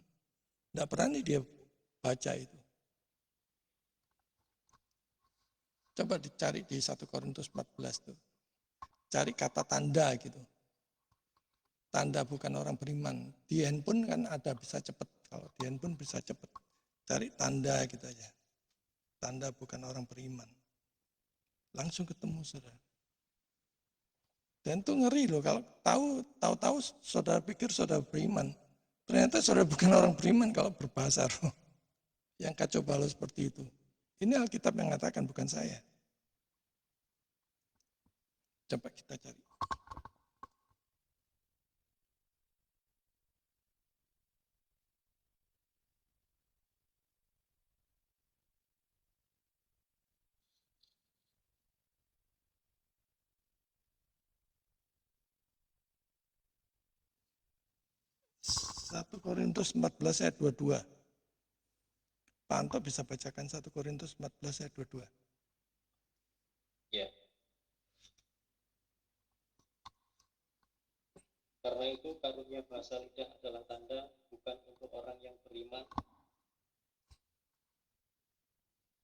Tidak berani dia baca itu. Coba dicari di 1 Korintus 14 tuh. Cari kata tanda gitu. Tanda bukan orang beriman. Di handphone kan ada, bisa cepat. Kalau di handphone bisa cepat. Cari tanda gitu aja. Tanda bukan orang beriman. Langsung ketemu saudara. Dan itu ngeri loh, kalau tahu saudara pikir saudara beriman. Ternyata saudara bukan orang beriman kalau berbahasa roh. Yang kacau balau seperti itu. Ini Alkitab yang mengatakan, bukan saya. Coba kita cari. Satu Korintus 14 ayat 22. Pak Anto bisa bacakan 1 Korintus 14 ayat 22. Ya. Karena itu karunia bahasa lidah adalah tanda bukan untuk orang yang beriman,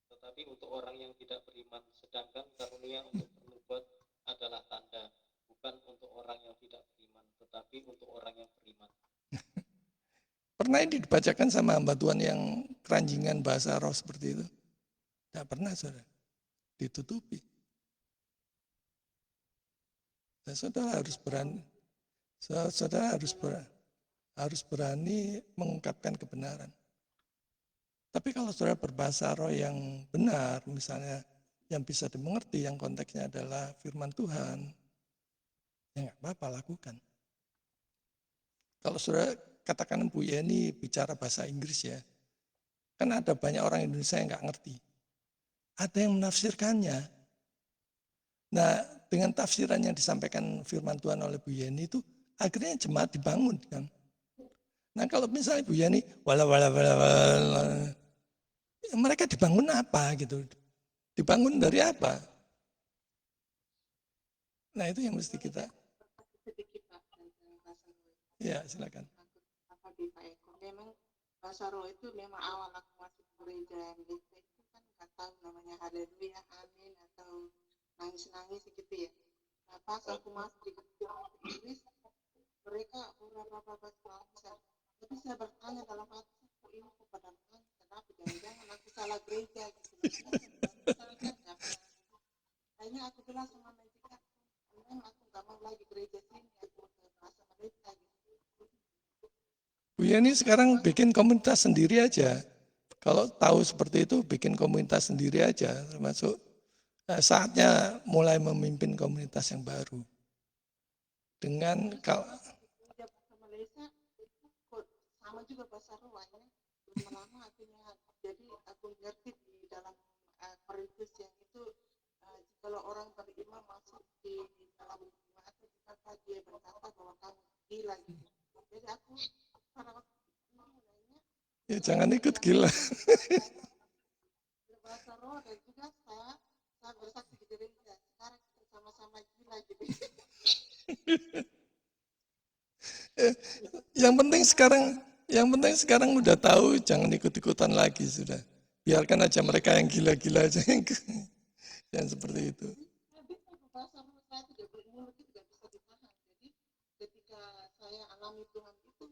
tetapi untuk orang yang tidak beriman. Sedangkan karunia untuk bernubuat adalah tanda bukan untuk orang yang tidak beriman, tetapi untuk orang yang beriman. Pernah ini dibacakan sama hamba Tuhan yang keranjingan bahasa roh seperti itu? Tidak pernah, saudara. Ditutupi. Dan saudara harus berani. Saudara harus berani mengungkapkan kebenaran. Tapi kalau saudara berbahasa roh yang benar, misalnya yang bisa dimengerti, yang konteksnya adalah firman Tuhan, ya nggak apa-apa, lakukan. Kalau saudara katakan Bu Yeni bicara bahasa Inggris ya, kan ada banyak orang Indonesia yang nggak ngerti. Ada yang menafsirkannya. Nah, dengan tafsiran yang disampaikan firman Tuhan oleh Bu Yeni itu, akhirnya jemaat dibangun kan. Nah kalau misalnya Bu Yeni, mereka dibangun apa gitu? Dibangun dari apa? Nah itu yang mesti kita. Sedikit Pak tentang bahasa roh. Ya silakan. Apa di Pak Eko? Memang bahasa roh itu memang awal aku masuk gereja itu kan nggak tahu namanya haleluya, amin atau nangis-nangis gitu ya. Nah pas aku masuk di gereja Inggris, mereka beberapa bahasa. Tapi saya bertanya dalam hati, kok ini kepada nangis? Kenapa? Jangan-jangan aku salah gereja gitu. Akhirnya aku bilang sama mereka, aku nggak mau lagi gereja sini, aku ke bahasa mereka gitu. Bu Yeni sekarang bikin komunitas sendiri aja. Kalau tahu seperti itu bikin komunitas sendiri aja, termasuk saatnya mulai memimpin komunitas yang baru. Dengan kalau Gereja bahasa Malaysia itu kok sama juga bahasa roh ya. Lama-lama akhirnya jadi aku ngerti di dalam Korintus yang itu kalau orang beriman masuk di dalam jemaat kata dia berkata bahwa kamu gila gitu. Jadi aku pada waktu itu mulainya ya jangan ikut gila. bahasa roh dan juga saya bersaksi di gereja lagi. Yang penting sekarang udah tahu, jangan ikut-ikutan lagi sudah. Biarkan aja mereka yang gila-gila aja yang seperti itu. Bahasa mulut saya tidak mulut itu tidak bisa ditahan. Jadi ketika saya alami Tuhan itu,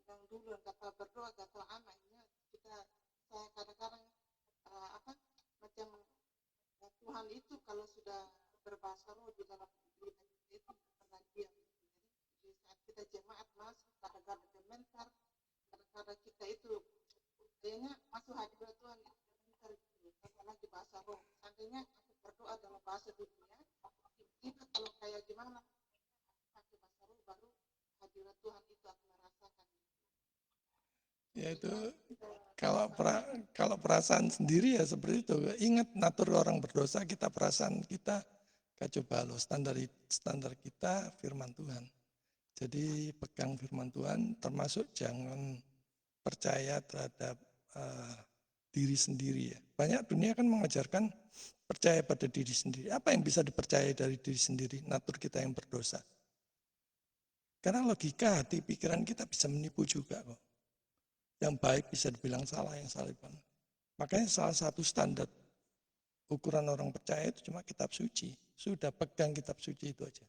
yang dulu yang kata berdoa, kata anaknya, saya kadang-kadang macam Tuhan itu kalau sudah berbahasa roh di dalam diri kita itu pernah diam. Jadi saat kita jemaat masuk, kadang-kadang komentar, kadang-kadang kita itu kayaknya masuk hadirat Tuhan komentar gitu, apalagi bahasa roh. Seandainya aku berdoa dalam bahasa dunia, kita kalau kayak gimana pakai bahasa roh baru hadirat Tuhan itu aku merasakan. Yaitu kalau perasaan sendiri ya seperti itu. Ingat natur orang berdosa, kita perasaan kita kacau balau. Standar kita firman Tuhan. Jadi pegang firman Tuhan, termasuk jangan percaya terhadap diri sendiri ya. Banyak dunia kan mengajarkan percaya pada diri sendiri. Apa yang bisa dipercaya dari diri sendiri? Natur kita yang berdosa. Karena logika hati pikiran kita bisa menipu juga kok. Yang baik bisa dibilang salah, yang salah dibilang. Makanya salah satu standar ukuran orang percaya itu cuma kitab suci. Sudah pegang kitab suci itu aja.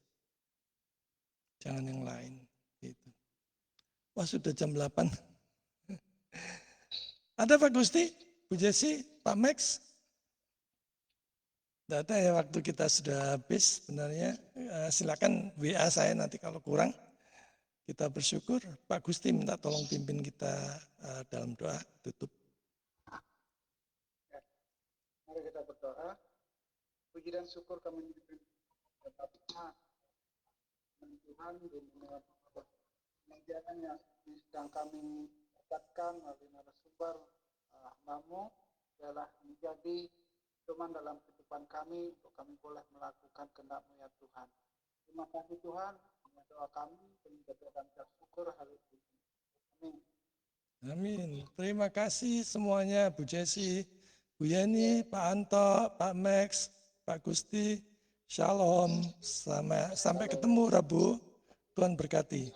Jangan yang lain. Gitu. Wah sudah jam 8. Ada Pak Gusti, Bu Jesi, Pak Max? Tidak ada ya, waktu kita sudah habis sebenarnya. Silakan WA saya nanti kalau kurang. Kita bersyukur, Pak Gusti minta tolong pimpin kita dalam doa tutup. Ya. Mari kita berdoa. Puji dan syukur kami diberi Tuhan di pengajaran yang sedang kami dapatkan melalui narasumber hamba-Mu adalah menjadi pedoman dalam kehidupan kami untuk kami boleh melakukan kehendak-Mu ya Tuhan. Terima kasih Tuhan. Doa kami berdoa dan bersyukur hari ini. Amin. Amin. Terima kasih semuanya, Bu Jesi, Bu Yeni, Pak Anto, Pak Max, Pak Gusti. Shalom. Sampai ketemu Rabu. Tuhan berkati.